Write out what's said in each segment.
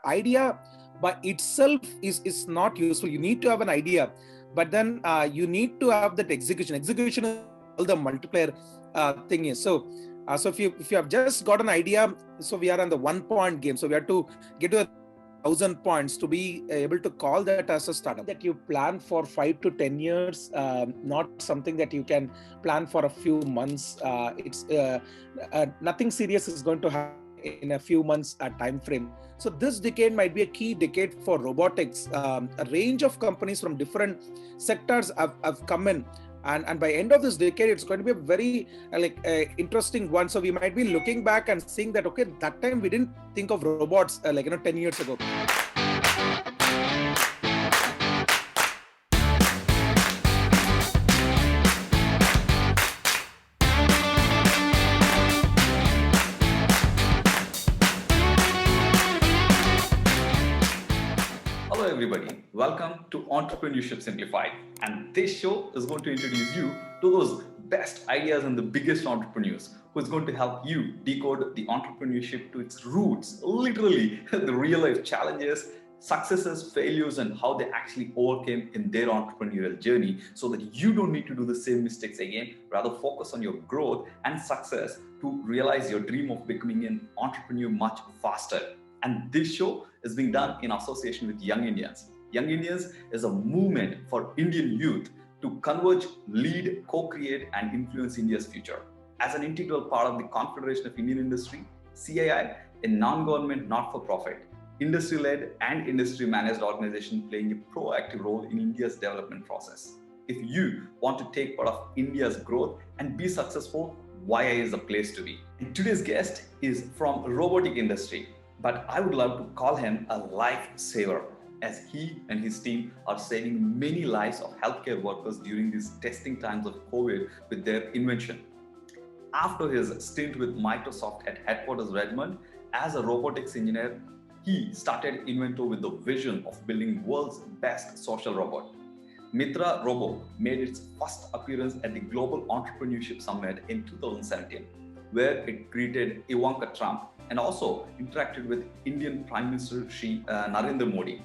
idea by itself is not useful. You need to have an idea, but then you need to have that execution. Execution is where all the multiplier thing is. So if you have just got an idea, so we are on the 1 point game. So we have to get to 1,000 points to be able to call that as a startup. That you plan for 5 to 10 years, not something that you can plan for a few months. It's nothing serious is going to happen in a few months time frame. So this decade might be a key decade for robotics. A range of companies from different sectors have come in. And by end of this decade, it's going to be a very interesting one. So we might be looking back and seeing that, okay, that time we didn't think of robots 10 years ago. Hello everybody, welcome to Entrepreneurship Simplified, and this show is going to introduce you to those best ideas and the biggest entrepreneurs who is going to help you decode the entrepreneurship to its roots, literally the real life challenges, successes, failures, and how they actually overcame in their entrepreneurial journey so that you don't need to do the same mistakes again, rather focus on your growth and success to realize your dream of becoming an entrepreneur much faster. And this show is being done in association with Young Indians. Young Indians is a movement for Indian youth to converge, lead, co-create, and influence India's future. As an integral part of the Confederation of Indian Industry, CII, a non-government, not-for-profit, industry-led and industry-managed organization playing a proactive role in India's development process. If you want to take part of India's growth and be successful, YI is the place to be. And today's guest is from robotic industry, but I would love to call him a lifesaver, as he and his team are saving many lives of healthcare workers during these testing times of COVID with their invention. After his stint with Microsoft at headquarters Redmond as a robotics engineer, he started Invento with the vision of building world's best social robot. Mitra Robot made its first appearance at the Global Entrepreneurship Summit in 2017, where it greeted Ivanka Trump and also interacted with Indian Prime Minister Narendra Modi.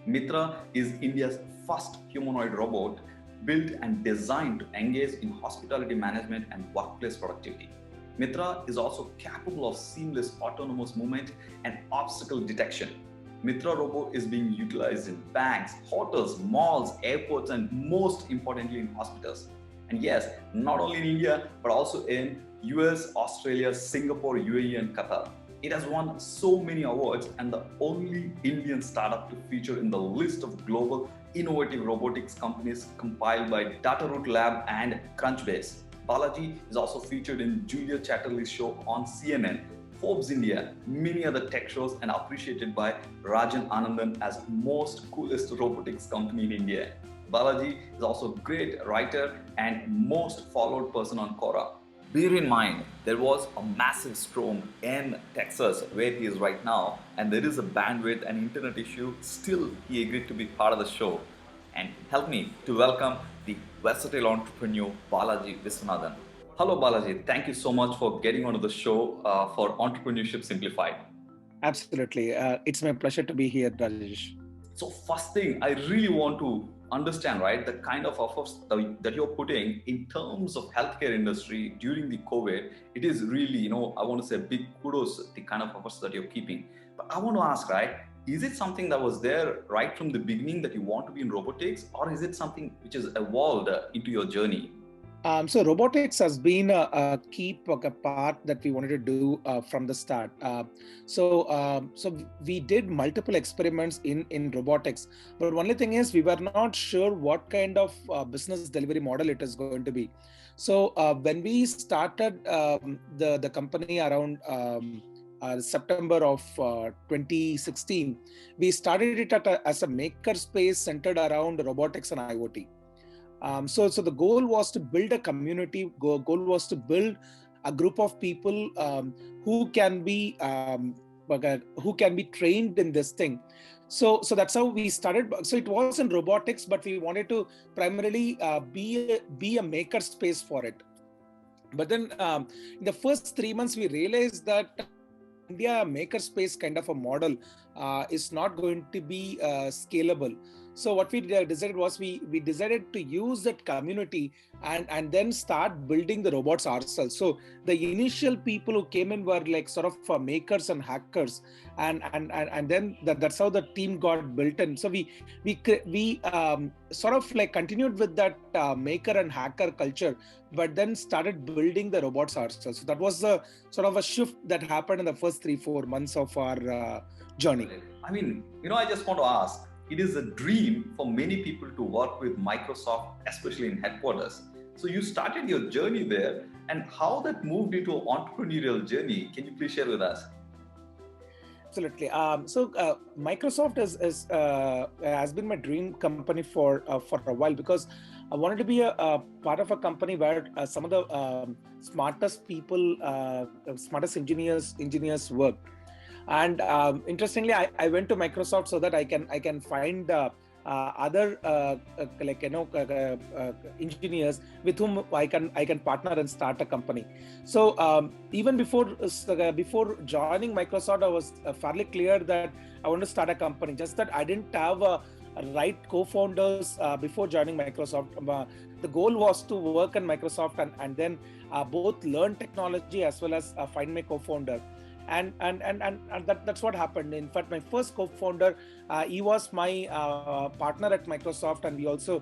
Mitra is India's first humanoid robot built and designed to engage in hospitality management and workplace productivity. Mitra is also capable of seamless autonomous movement and obstacle detection. Mitra Robot is being utilized in banks, hotels, malls, airports, and most importantly in hospitals. And yes, not only in India, but also in US, Australia, Singapore, UAE, and Qatar. It has won so many awards and the only Indian startup to feature in the list of global innovative robotics companies compiled by Dataroot Lab and Crunchbase. Balaji is also featured in Julia Chatterley's show on CNN, Forbes India, many other tech shows, and appreciated by Rajan Anandan as most coolest robotics company in India. Balaji is also a great writer and most followed person on Quora. Bear in mind, there was a massive storm in Texas where he is right now, and there is a bandwidth and internet issue. Still, he agreed to be part of the show. And help me to welcome the versatile entrepreneur Balaji Viswanathan. Hello Balaji, thank you so much for getting onto the show for Entrepreneurship Simplified. Absolutely. It's my pleasure to be here, Rajesh. So first thing, I really want to understand, right, the kind of efforts that you're putting in terms of healthcare industry during the COVID. It is really, I want to say big kudos, the kind of efforts that you're keeping. But I want to ask, right, is it something that was there right from the beginning that you want to be in robotics, or is it something which has evolved into your journey? So robotics has been a key part that we wanted to do from the start. So we did multiple experiments in robotics, but only thing is we were not sure what kind of business delivery model it is going to be. So when we started the company around September of 2016, we started it as a maker space centered around robotics and IoT. So the goal was to build a community. Goal was to build a group of people who can be trained in this thing. So that's how we started. So it was in robotics, but we wanted to primarily be a maker space for it. But then in the first 3 months, we realized that India makerspace kind of a model is not going to be scalable. So what we decided was we decided to use that community and then start building the robots ourselves. So the initial people who came in were like sort of makers and hackers, and then that's how the team got built in. So we sort of like continued with that maker and hacker culture, but then started building the robots ourselves. So that was the sort of a shift that happened in the first 3-4 months of our journey. I mean, I just want to ask, it is a dream for many people to work with Microsoft, especially in headquarters. So you started your journey there, and how that moved into an entrepreneurial journey. Can you please share with us? Absolutely. Microsoft has been my dream company for a while, because I wanted to be a part of a company where some of the smartest people, smartest engineers work. And interestingly, I went to Microsoft so that I can find other engineers with whom I can partner and start a company. So even before joining Microsoft, I was fairly clear that I want to start a company. Just that I didn't have right co-founders before joining Microsoft. The goal was to work in Microsoft and then both learn technology as well as find my co-founder. And that's what happened. In fact, my first co-founder, he was my partner at Microsoft, and we also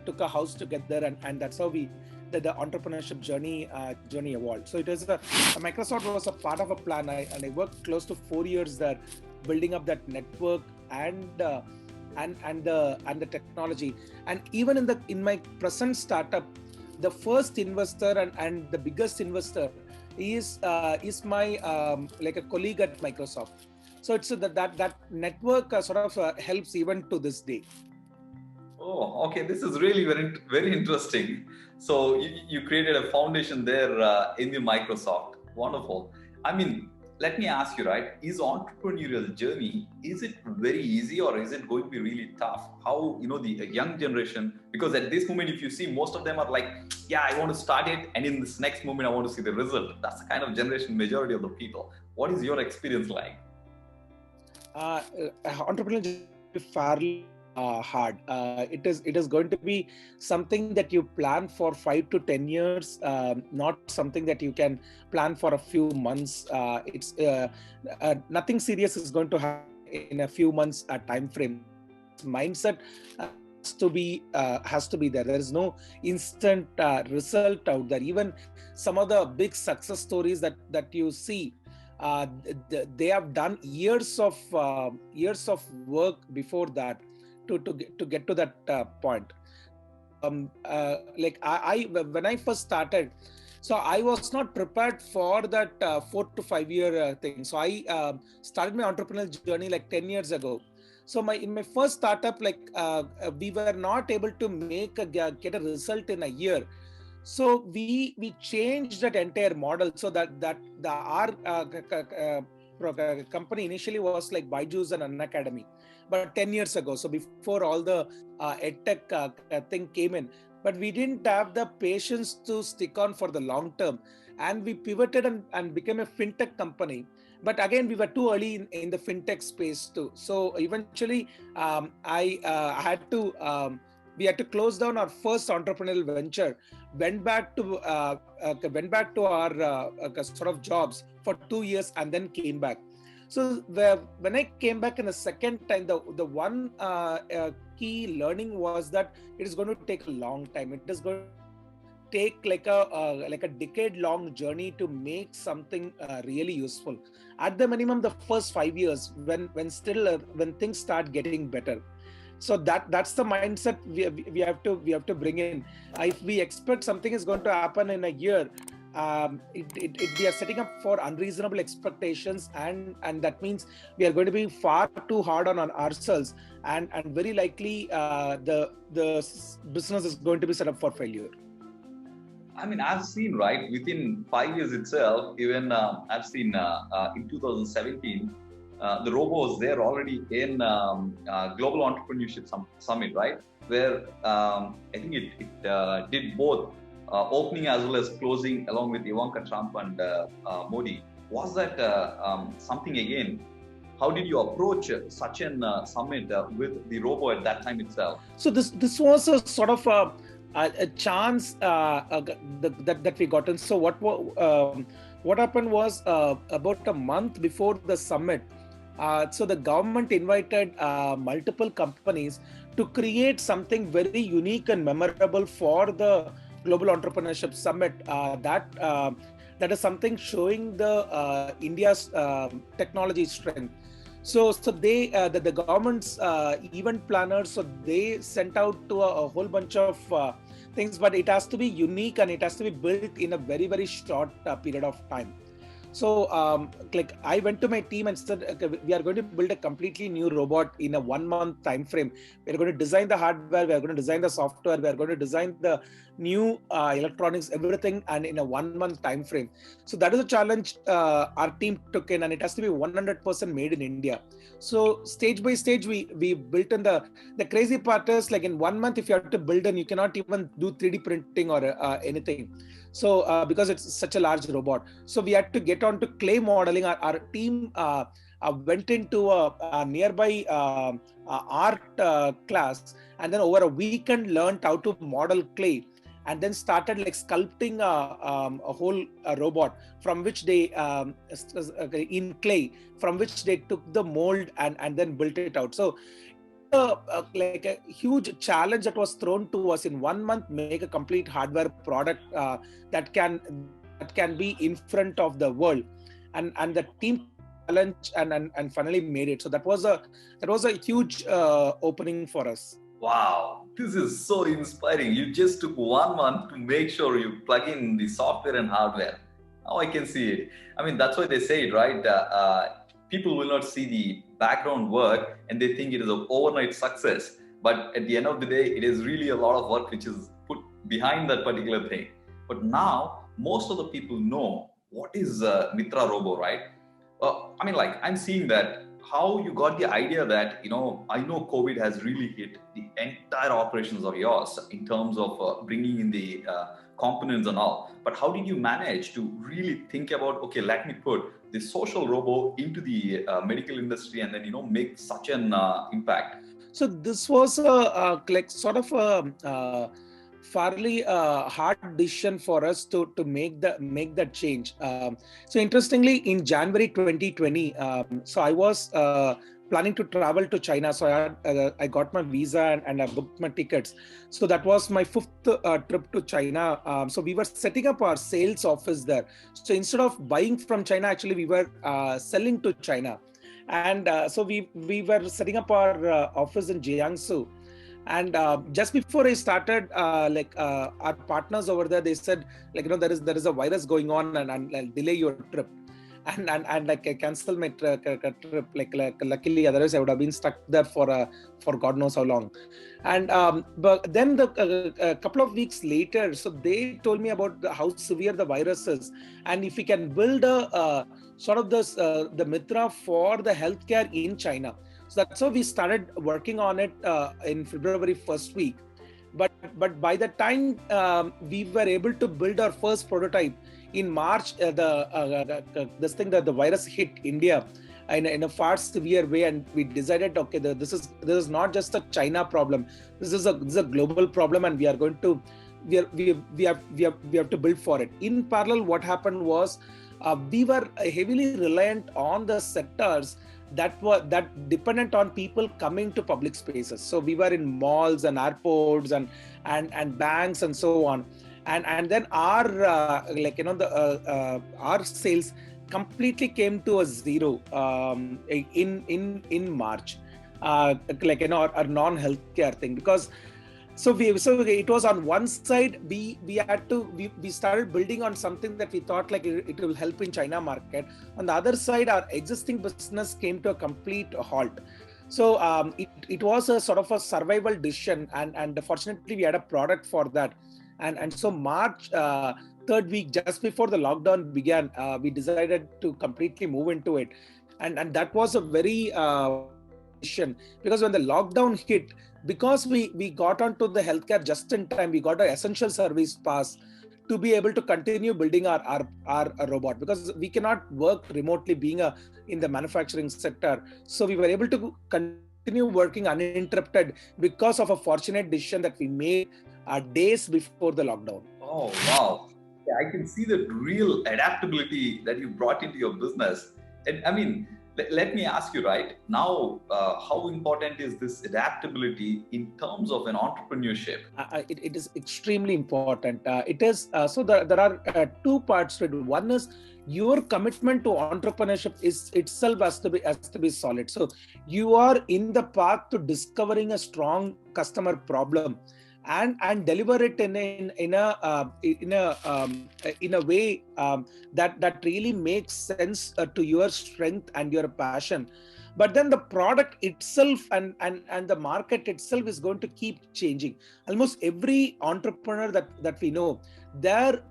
took a house together, and that's how the entrepreneurship journey evolved. So it was Microsoft was a part of a plan, and I worked close to 4 years there, building up that network and the technology. And even in my present startup, the first investor and the biggest investor is my like a colleague at Microsoft. So it's that network sort of helps even to this day. Oh, okay. This is really very, very interesting. So you created a foundation there in the Microsoft. Wonderful. I mean, let me ask you, right? Is entrepreneurial journey, is it very easy or is it going to be really tough? How, the young generation, because at this moment, if you see, most of them are like, yeah, I want to start it. And in this next moment, I want to see the result. That's the kind of generation majority of the people. What is your experience like? Entrepreneurship is fairly hard. It is going to be something that you plan for 5 to 10 years, not something that you can plan for a few months. It's nothing serious is going to happen in a few months time frame. Mindset has to be there. There is no instant result out there. Even some of the big success stories that you see, they have done years of work before that to get to that point. So like I when I first started, so I was not prepared for that 4 to 5 year thing. So I started my entrepreneurial journey like 10 years ago. So in my first startup, like we were not able to get a result in a year. So we changed that entire model, so that our company initially was like Byju's and Unacademy, but 10 years ago. So before all the edtech thing came in, but we didn't have the patience to stick on for the long term, and we pivoted and became a fintech company. But again, we were too early in the fintech space too. So eventually, we had to close down our first entrepreneurial venture. Went back to our sort of jobs for 2 years, and then came back. So when I came back in the second time, the one key learning was that it is going to take a long time. It is going to take like a decade-long journey to make something really useful. At the minimum, the first 5 years, when things start getting better. So that's the mindset we have to bring in. If we expect something is going to happen in a year, we are setting up for unreasonable expectations, and that means we are going to be far too hard on ourselves, and very likely the business is going to be set up for failure. I mean, I've seen, right, within 5 years itself, even I've seen in 2017, the Robo was there already in Global Entrepreneurship Summit, right? Where I think it did both opening as well as closing along with Ivanka Trump and Modi. Was that something again How did you approach such an summit with the robo at that time itself? So this was a sort of a chance that we got in. So what happened was about a month before the summit. So the government invited multiple companies to create something very unique and memorable for the Global Entrepreneurship Summit. That is something showing the India's technology strength. So they the government's event planners, so they sent out to a whole bunch of things, but it has to be unique and it has to be built in a very, very short period of time. So like I went to my team and said, okay, we are going to build a completely new robot in a 1 month time frame. We're going to design the hardware, we're going to design the software, we're going to design the new electronics, everything, and in a 1 month time frame. So that is a challenge our team took in, and it has to be 100% made in India. So stage by stage, we built in the crazy part is, like, in 1 month, if you have to build, and you cannot even do 3D printing or anything. So because it's such a large robot, so we had to get on to clay modeling. Our team went into a nearby art class, and then over a weekend learned how to model clay, and then started like sculpting a whole robot from which they in clay, from which they took the mold and then built it out. So like a huge challenge that was thrown to us: in 1 month, make a complete hardware product that can be in front of the world, and the team challenge and finally made it. So that was a huge opening for us. Wow, this is so inspiring. You just took 1 month to make sure you plug in the software and hardware. Now I can see it. I mean, that's why they say it, right? People will not see the background work and they think it is an overnight success. But at the end of the day, it is really a lot of work which is put behind that particular thing. But now, most of the people know what is Mitra Robot, right? I mean, like, I'm seeing that how you got the idea that, I know COVID has really hit the entire operations of yours in terms of bringing in the components and all. But how did you manage to really think about, okay, let me put the social robo into the medical industry and then, make such an impact? So this was like sort of a fairly hard decision for us to make that change. So interestingly, in January 2020, so I was planning to travel to China. So I got my visa and I booked my tickets. So that was my 5th trip to China. So we were setting up our sales office there. So instead of buying from China, actually we were selling to China. And so we were setting up our office in Jiangsu. And just before I started, our partners over there, they said, like, there is a virus going on, and I'll delay your trip. And like, I canceled my trip. Like luckily, otherwise I would have been stuck there for God knows how long. And but then a couple of weeks later, so they told me about how severe the virus is, and if we can build a sort of this the Mitra for the healthcare in China. So that's how we started working on it in February first week. But by the time we were able to build our first prototype in March, the virus hit India in a far severe way, and we decided, okay, this is not just a China problem. This is a global problem, and we are going to we have to build for it. In parallel, what happened was we were heavily reliant on the sectors that dependent on people coming to public spaces. So we were in malls and airports and banks and so on. And then our our sales completely came to a zero in March, our non-healthcare thing, because so it was on one side we started building on something that we thought like it will help in China market. On the other side, our existing business came to a complete halt. So it was a sort of a survival decision, and fortunately we had a product for that. And so March 3rd week, just before the lockdown began, we decided to completely move into it, and that was a very decision, because when the lockdown hit, because we got onto the healthcare just in time, we got an essential service pass to be able to continue building our robot, because we cannot work remotely being in the manufacturing sector. So we were able to continue working uninterrupted because of a fortunate decision that we made days before the lockdown. Oh, wow. Yeah, I can see the real adaptability that you brought into your business. And I mean, let me ask you right now, how important is this adaptability in terms of an entrepreneurship? It is extremely important. It is so there are two parts to it. One is your commitment to entrepreneurship is itself has to be solid. So you are in the path to discovering a strong customer problem and deliver it in a way that really makes sense to your strength and your passion. But then the product itself and the market itself is going to keep changing. Almost every entrepreneur that we know, their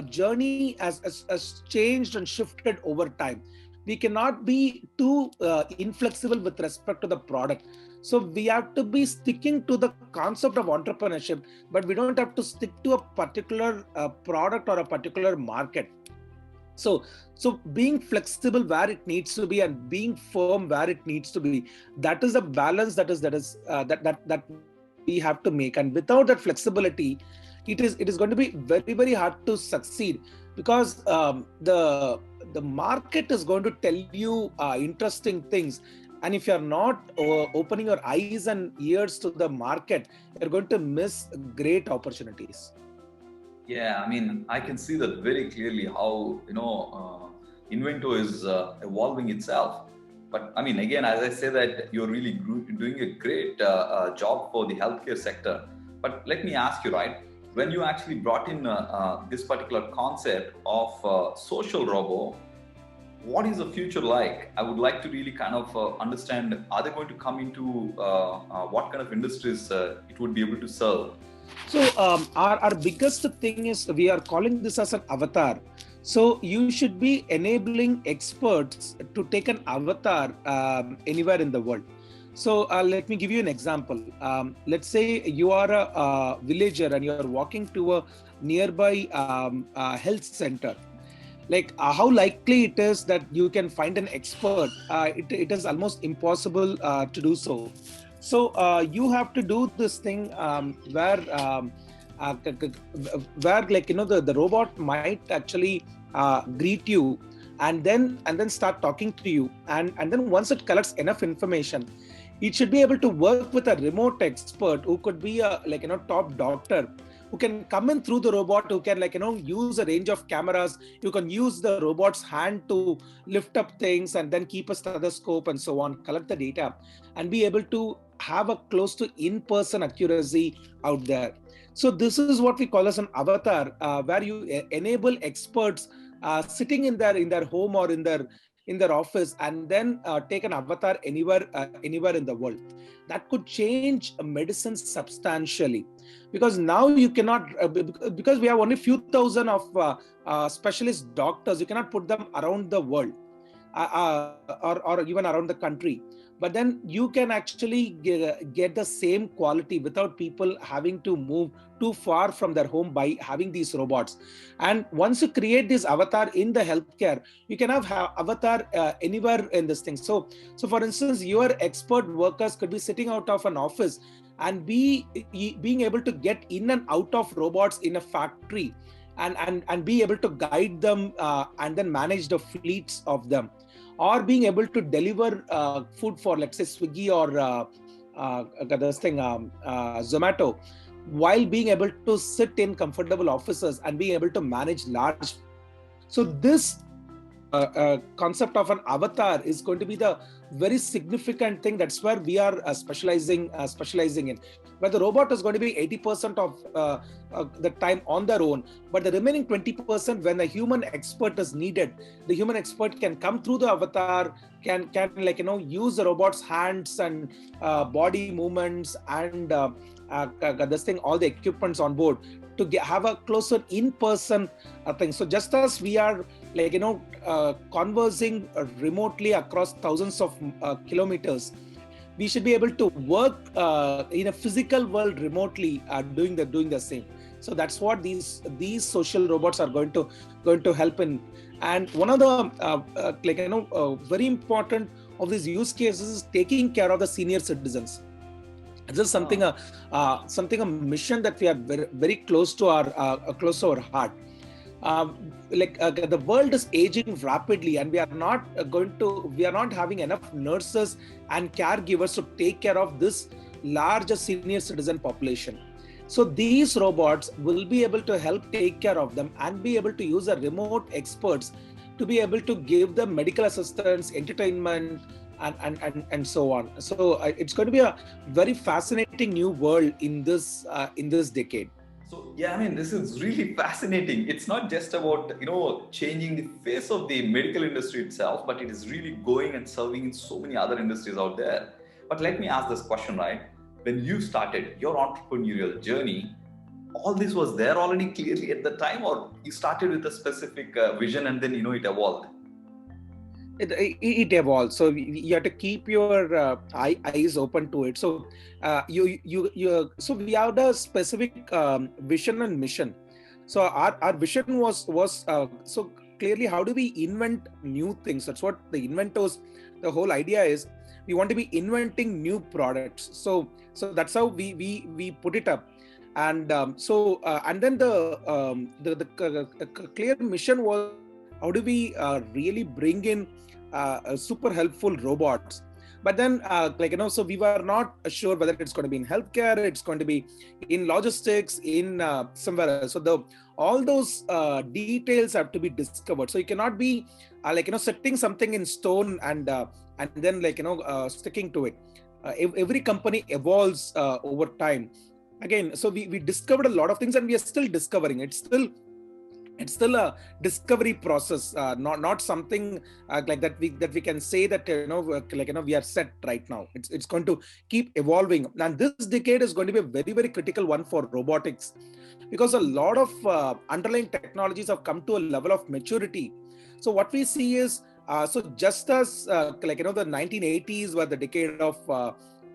journey has changed and shifted over time. We cannot be too inflexible with respect to the product. So we have to be sticking to the concept of entrepreneurship, but we don't have to stick to a particular product or a particular market. So being flexible where it needs to be and being firm where it needs to be, that is a balance that we have to make. And without that flexibility, it is going to be very, very hard to succeed, because the market is going to tell you interesting things. And if you're not opening your eyes and ears to the market, you're going to miss great opportunities. Yeah, I mean, I can see that very clearly how, Invento is evolving itself. But I mean, again, as I say that you're really doing a great job for the healthcare sector. But let me ask you, right, when you actually brought in this particular concept of social robo, what is the future like? I would like to really kind of understand, are they going to come into what kind of industries it would be able to serve? So our biggest thing is we are calling this as an avatar. So you should be enabling experts to take an avatar anywhere in the world. So let me give you an example. Let's say you are a villager and you are walking to a nearby health center. Like how likely it is that you can find an expert? It is almost impossible to do so. So you have to do this thing where the robot might actually greet you and then start talking to you, and then once it collects enough information, it should be able to work with a remote expert who could be a top doctor, who can come in through the robot, who can use a range of cameras. You can use the robot's hand to lift up things and then keep a stethoscope and so on, collect the data, and be able to have a close to in-person accuracy out there. So this is what we call as an avatar, where you enable experts sitting in their home or in their office, and then take an avatar anywhere in the world. That could change medicine substantially, because now you cannot because we have only few thousand of specialist doctors. You cannot put them around the world or even around the country. But then you can actually get the same quality without people having to move too far from their home by having these robots. And once you create this avatar in the healthcare, you can have avatar anywhere in this thing. So for instance, your expert workers could be sitting out of an office and being able to get in and out of robots in a factory, and be able to guide them and then manage the fleets of them, or being able to deliver food for, let's say, Swiggy or Zomato, while being able to sit in comfortable offices and being able to manage large. So this concept of an avatar is going to be the very significant thing. That's where we are specializing in. Where the robot is going to be 80% of the time on their own, but the remaining 20%, when a human expert is needed, the human expert can come through the avatar, can use the robot's hands and body movements and all the equipments on board to have a closer in-person thing. So just as we are conversing remotely across thousands of kilometers, we should be able to work in a physical world remotely, doing the same. So that's what these social robots are going to help in. And one of the very important of these use cases is taking care of the senior citizens. This is something a mission that we are very, very close to our heart. The world is aging rapidly, and we are not having enough nurses and caregivers to take care of this larger senior citizen population. So these robots will be able to help take care of them and be able to use the remote experts to be able to give them medical assistance, entertainment, and so on. So it's going to be a very fascinating new world in this decade. So yeah, I mean, this is really fascinating. It's not just about, changing the face of the medical industry itself, but it is really going and serving in so many other industries out there. But let me ask this question, right? When you started your entrepreneurial journey, all this was there already clearly at the time, or you started with a specific vision and then, it evolved? It evolves. So you have to keep your eyes open to it. So so we have the specific vision and mission. So our vision was so clearly, how do we invent new things? That's what the inventors, the whole idea is. We want to be inventing new products. So that's how we put it up. And and then the clear mission was, how do we really bring in super helpful robots? But then so we were not sure whether it's going to be in healthcare, it's going to be in logistics, in somewhere else. So all those details have to be discovered. So you cannot be setting something in stone and then sticking to it. Every company evolves over time. Again, so we discovered a lot of things, and we are still discovering. It's still a discovery process, not something like that we can say that we are set right now. It's going to keep evolving, and this decade is going to be a very, very critical one for robotics, because a lot of underlying technologies have come to a level of maturity. So what we see is just as the 1980s were the decade of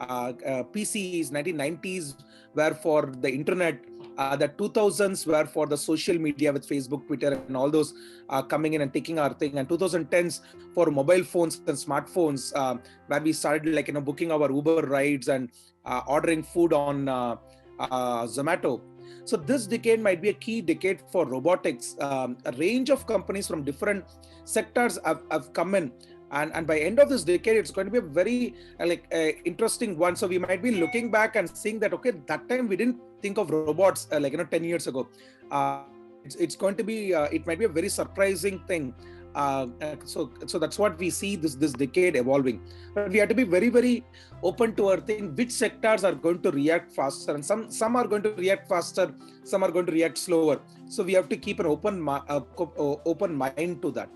PCs, 1990s were for the internet, the 2000s were for the social media with Facebook, Twitter, and all those coming in and taking our thing, and 2010s for mobile phones and smartphones, where we started booking our Uber rides and ordering food on Zomato. So this decade might be a key decade for robotics. A range of companies from different sectors have come in. And by end of this decade, it's going to be a very interesting one. So we might be looking back and seeing that, okay, that time we didn't think of robots 10 years ago. It's going to be, it might be a very surprising thing. So that's what we see this decade evolving. But we have to be very, very open to our thing, which sectors are going to react faster, and some are going to react faster, some are going to react slower. So we have to keep an open mind to that.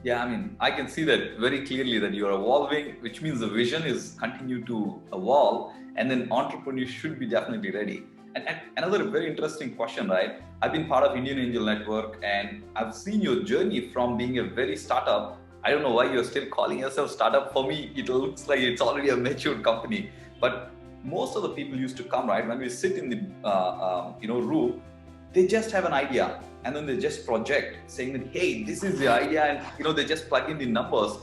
Yeah, I mean, I can see that very clearly that you're evolving, which means the vision is continue to evolve, and then entrepreneurs should be definitely ready. And another very interesting question, right? I've been part of Indian Angel Network, and I've seen your journey from being a very startup. I don't know why you're still calling yourself startup. For me, it looks like it's already a matured company. But most of the people used to come, right? When we sit in the room, they just have an idea, and then they just project saying that, hey, this is the idea, and they just plug in the numbers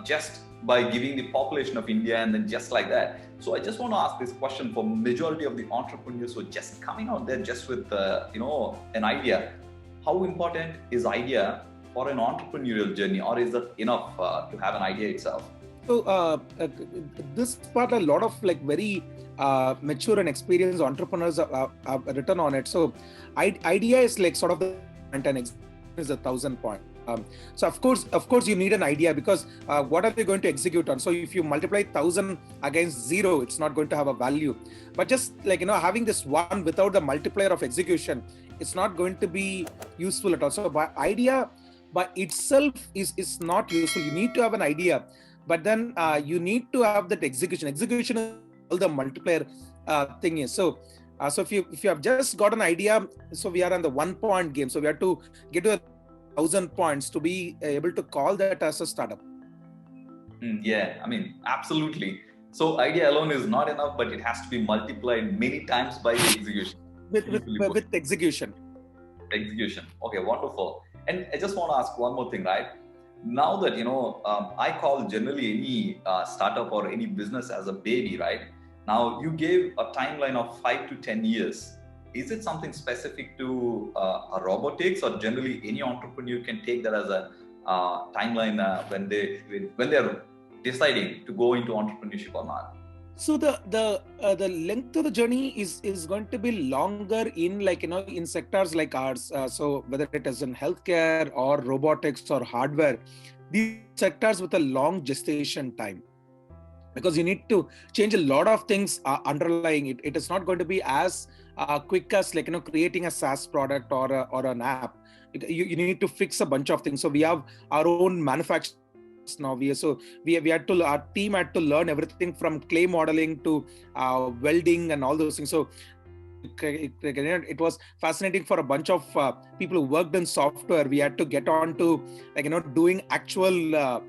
just by giving the population of India, and then just like that. So I just want to ask this question for majority of the entrepreneurs who are just coming out there just with an idea. How important is idea for an entrepreneurial journey, or is that enough to have an idea itself? So this part, a lot of very mature and experienced entrepreneurs have written on it. So idea is sort of the point, and execution is 1,000 point. So of course you need an idea, because what are they going to execute on? So if you multiply 1,000 against 0, it's not going to have a value. But just having this one without the multiplier of execution, it's not going to be useful at all. So idea by itself is not useful. You need to have an idea, but then you need to have that execution. Execution is all the multiplier thing is. So if you have just got an idea, so we are on the 1 point game. So we have to get to 1,000 points to be able to call that as a startup. Yeah, I mean, absolutely. So idea alone is not enough, but it has to be multiplied many times by the execution. with execution. Execution. Okay, wonderful. And I just want to ask one more thing, right? Now that, I call generally any startup or any business as a baby, right? Now you gave a timeline of 5 to 10 years. Is it something specific to robotics, or generally any entrepreneur can take that as a timeline when they're deciding to go into entrepreneurship or not? So the length of the journey is going to be longer in in sectors like ours. So whether it is in healthcare or robotics or hardware, these sectors with a long gestation time, because you need to change a lot of things underlying it. It is not going to be as quick as creating a SaaS product or an app. You need to fix a bunch of things. So we have our own manufacturing now. We had to, our team had to learn everything from clay modeling to welding and all those things. So it was fascinating for a bunch of people who worked in software. We had to get on to doing actual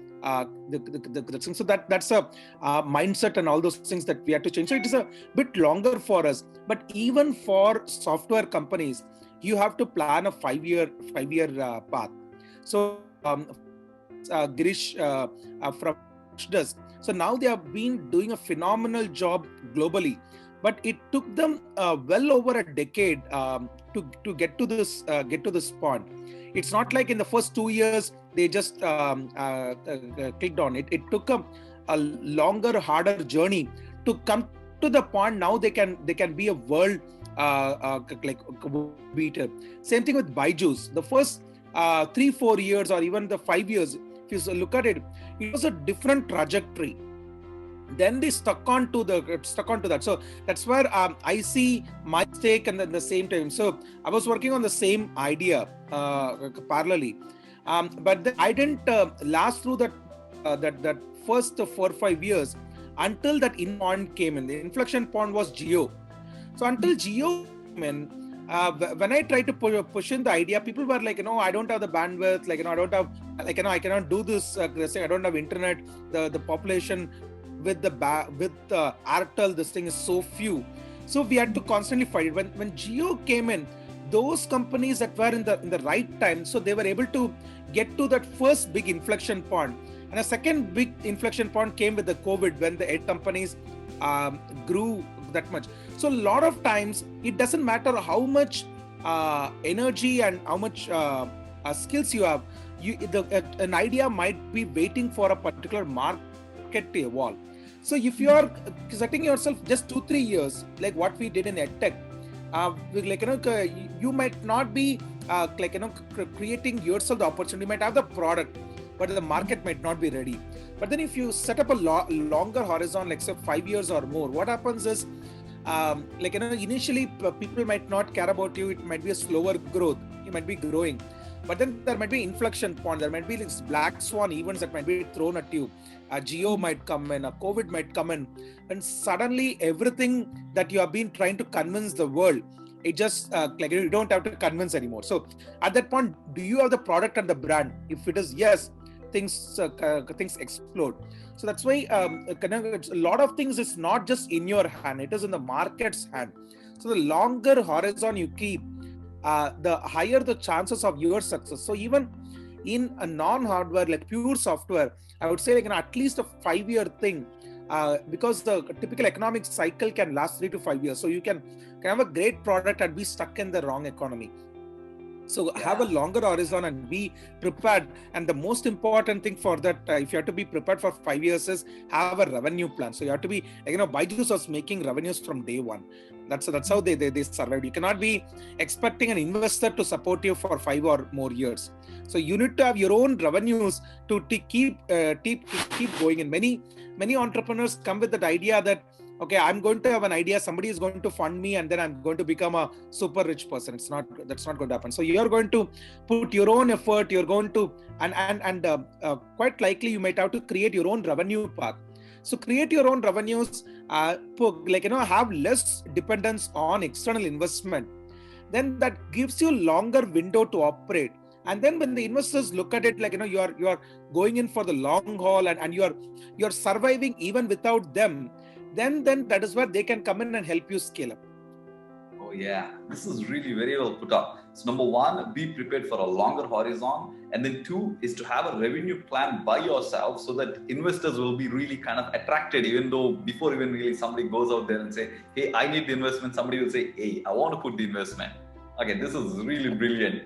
the thing. So that's a mindset and all those things that we had to change. So it is a bit longer for us. But even for software companies, you have to plan a five-year path. So Girish from Desk. So now they have been doing a phenomenal job globally, but it took them well over a decade to get to this point. It's not like in the first 2 years they just clicked on it. It took a longer, harder journey to come to the point. Now they can be a world beater. Same thing with Byju's. The first 3-4 years or even the 5 years, if you look at it, it was a different trajectory. Then they stuck onto that. So that's where I see my stake and at the same time. So I was working on the same idea parallelly, but then I didn't last through that first 4 or 5 years until that point came in. The inflection point was Geo. So until Geo came in, when I tried to push in the idea, people were like, I don't have the bandwidth, I don't have, I cannot do this. I don't have internet. The population with Airtel, this thing is so few. So we had to constantly fight it. When Geo came in, those companies that were in the right time, so they were able to get to that first big inflection point. And a second big inflection point came with the COVID, when the eight companies grew that much. So a lot of times it doesn't matter how much energy and how much skills you have. An idea might be waiting for a particular market to evolve. So if you are setting yourself just 2-3 years, like what we did in EdTech, you might not be creating yourself the opportunity. You might have the product, but the market might not be ready. But then if you set up a longer horizon, like say 5 years or more, what happens is, initially people might not care about you. It might be a slower growth. You might be growing, but then there might be inflection point. There might be black swan events that might be thrown at you. A Geo might come in, a COVID might come in, and suddenly everything that you have been trying to convince the world, it just you don't have to convince anymore. So at that point, do you have the product and the brand? If it is yes, things explode. So that's why a lot of things is not just in your hand, it is in the market's hand. So the longer horizon you keep, the higher the chances of your success. So even in a non-hardware, like pure software, I would say at least a 5-year thing, because the typical economic cycle can last 3 to 5 years. So you can have a great product and be stuck in the wrong economy. So have a longer horizon and be prepared. And the most important thing for that, if you have to be prepared for 5 years, is have a revenue plan. So you have to be, Byju's was making revenues from day one. That's how they survived. You cannot be expecting an investor to support you for 5 or more years. So you need to have your own revenues to keep going. And many entrepreneurs come with that idea that, okay, I'm going to have an idea, somebody is going to fund me, and then I'm going to become a super rich person. That's not going to happen. So you're going to put your own effort, you're going to, and quite likely you might have to create your own revenue path. So create your own revenues, have less dependence on external investment. Then that gives you longer window to operate. And then when the investors look at it, you are going in for the long haul, and you're surviving even without them, then that is where they can come in and help you scale up. Oh yeah, this is really very well put up. So number one, be prepared for a longer horizon. And then two is to have a revenue plan by yourself so that investors will be really kind of attracted, even though before even really somebody goes out there and say, hey, I need the investment, somebody will say, hey, I want to put the investment. Okay, this is really brilliant.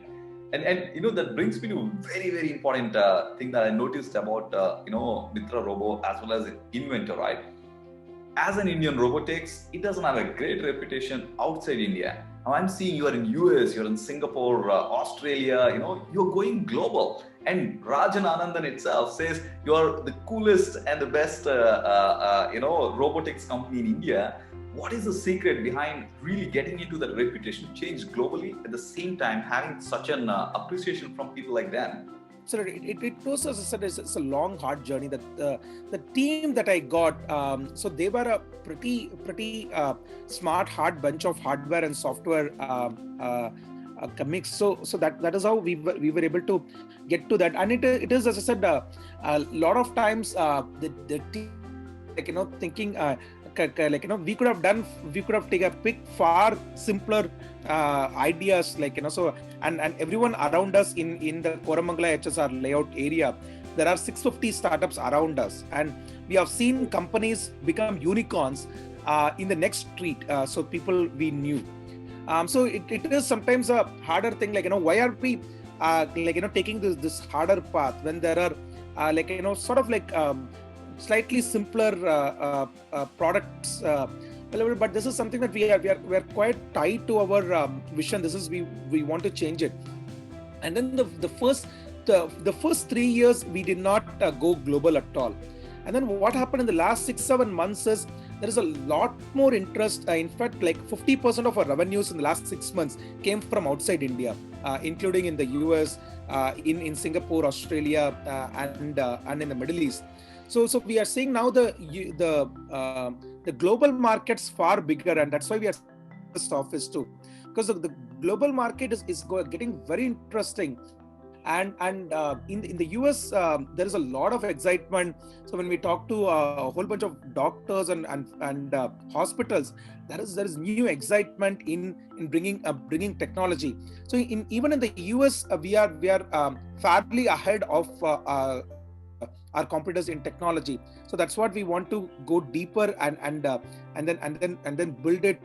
And you know, that brings me to a very, very important thing that I noticed about, Mitra Robot as well as Invento, right? As an Indian robotics, it doesn't have a great reputation outside India. Now I'm seeing you are in US, you're in Singapore, Australia, you're going global. And Rajan Anandan itself says you're the coolest and the best, robotics company in India. What is the secret behind really getting into that reputation change globally at the same time having such an appreciation from people like them? So it was, as I said, it's a long, hard journey. That the team that I got, so they were a pretty smart, hard bunch of hardware and software mix. So that is how we were able to get to that. And it is, as I said, a lot of times the team, thinking. We could have picked far simpler ideas, so and everyone around us in the Koramangala HSR layout area, there are 650 startups around us, and we have seen companies become unicorns in the next street. So people we knew. So it is sometimes a harder thing, why are we taking this harder path when there are slightly simpler products available, but this is something that we are quite tied to our vision. This is we want to change it. And then the first 3 years we did not go global at all. And then what happened in the last 6-7 months is there is a lot more interest. In fact, 50% of our revenues in the last 6 months came from outside India, including in the US, in Singapore, Australia, and in the Middle East. So we are seeing now the global market's far bigger, and that's why we are this office too, because the global market is getting very interesting. And in the US, there is a lot of excitement. So when we talk to a whole bunch of doctors and hospitals, there is new excitement in bringing technology. So even in the US, we are fairly ahead of our competitors in technology. So that's what we want to go deeper and then build it.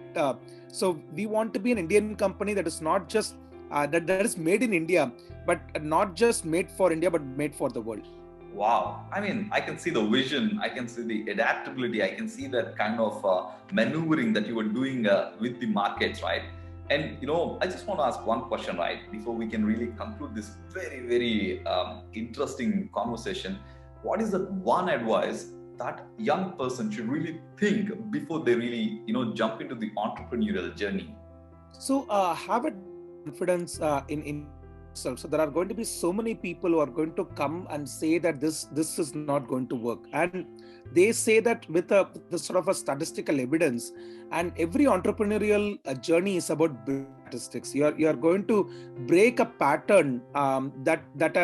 So we want to be an Indian company that is not just that is made in India, but not just made for India, but made for the world. Wow. I mean, I can see the vision, I can see the adaptability, I can see that kind of maneuvering that you were doing with the markets, right? And, I just want to ask one question, right, before we can really conclude this very, very interesting conversation. What is that one advice that young person should really think before they really, jump into the entrepreneurial journey? So have a confidence in yourself. So there are going to be so many people who are going to come and say that this is not going to work, and they say that with the sort of a statistical evidence. And every entrepreneurial journey is about statistics. You are going to break a pattern that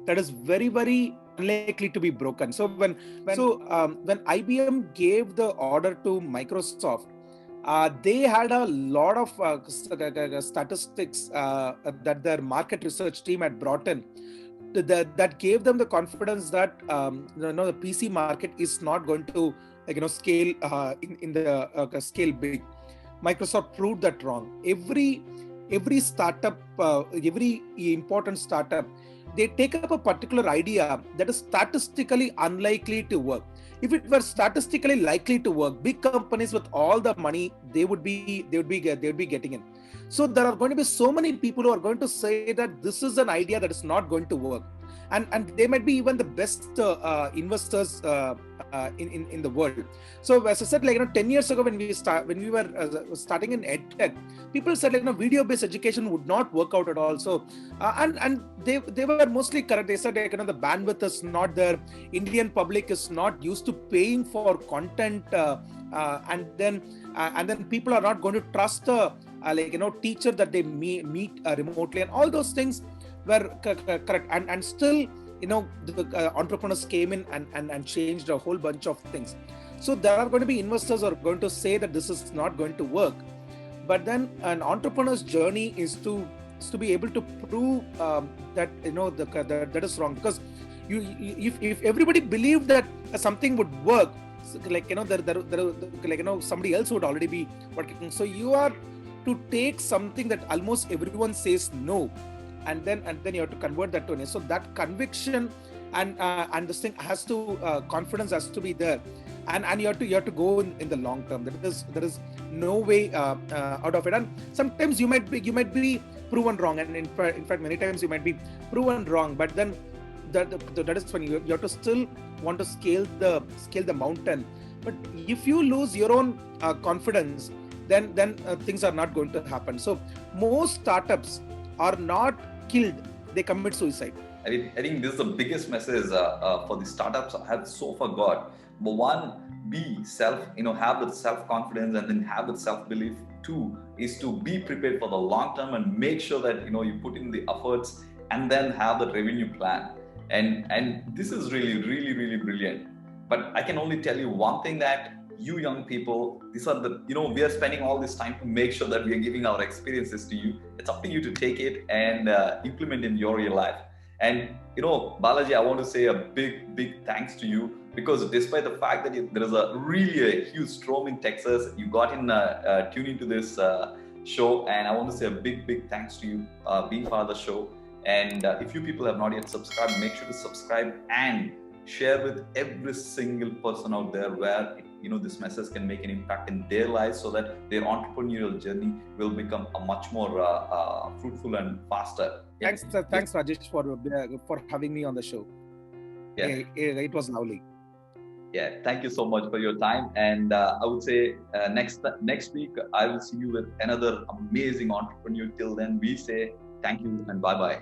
is very, very unlikely to be broken. So when IBM gave the order to Microsoft, they had a lot of statistics that their market research team had brought in that gave them the confidence that the PC market is not going to scale in the scale big. Microsoft proved that wrong. Every startup, every important startup, they take up a particular idea that is statistically unlikely to work. If it were statistically likely to work, big companies with all the money, they would be getting in. So there are going to be so many people who are going to say that this is an idea that is not going to work, and they might be even the best investors in the world. So as I said, 10 years ago when we were starting in EdTech, people said video-based education would not work out at all. So and they were mostly correct. They said the bandwidth is not there. Indian public is not used to paying for content, and then people are not going to trust teacher that they meet remotely, and all those things were correct. And still the entrepreneurs came in and changed a whole bunch of things. So there are going to be investors who are going to say that this is not going to work. But then an entrepreneur's journey is to be able to prove that that is wrong, because if everybody believed that something would work, somebody else would already be working. So you are to take something that almost everyone says no, and then you have to convert that to an yes. So that conviction and this thing has to confidence has to be there, and you have to go in the long term. There is no way out of it. And sometimes you might be proven wrong, and in fact many times you might be proven wrong, but then that is when you have to still want to scale the mountain. But if you lose your own confidence, then things are not going to happen. So most startups are not killed, they commit suicide. I think this is the biggest message for the startups I have so far got. But one, have the self-confidence and then have the self-belief. Two is to be prepared for the long term and make sure that you put in the efforts and then have the revenue plan. And this is really, really, really brilliant. But I can only tell you one thing, that you young people, these are we are spending all this time to make sure that we are giving our experiences to you. It's up to you to take it and implement in your real life. And Balaji, I want to say a big thanks to you, because despite the fact that there is a huge storm in Texas, you got in tuned into this show, and I want to say a big thanks to you being part of the show. And if you people have not yet subscribed, make sure to subscribe and share with every single person out there where this message can make an impact in their lives, so that their entrepreneurial journey will become a much more fruitful and faster. Thanks Rajesh for having me on the show. Yeah, it was lovely. Yeah, thank you so much for your time. And I would say next week I will see you with another amazing entrepreneur. Till then, we say thank you and bye. Bye.